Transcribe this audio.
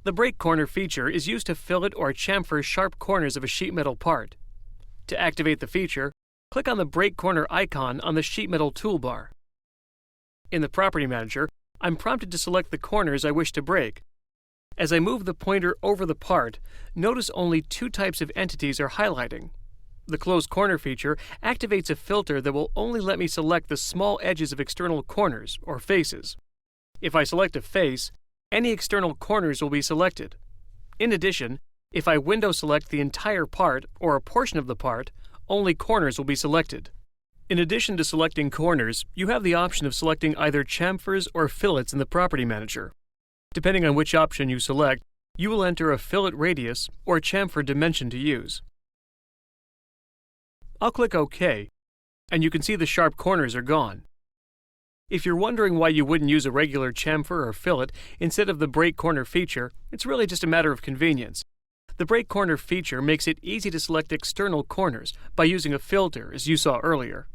The break corner feature is used to fillet or chamfer sharp corners of a sheet metal part. To activate the feature, click on the break corner icon on the sheet metal toolbar. In the Property Manager, I'm prompted to select the corners I wish to break. As I move the pointer over the part, notice only two types of entities are highlighting. The Close Corner feature activates a filter that will only let me select the small edges of external corners, or faces. If I select a face, any external corners will be selected. In addition, if I window select the entire part or a portion of the part, only corners will be selected. In addition to selecting corners, you have the option of selecting either chamfers or fillets in the Property Manager. Depending on which option you select, you will enter a fillet radius or chamfer dimension to use. I'll click OK, and you can see the sharp corners are gone. If you're wondering why you wouldn't use a regular chamfer or fillet instead of the break corner feature, it's really just a matter of convenience. The break corner feature makes it easy to select external corners by using a filter, as you saw earlier.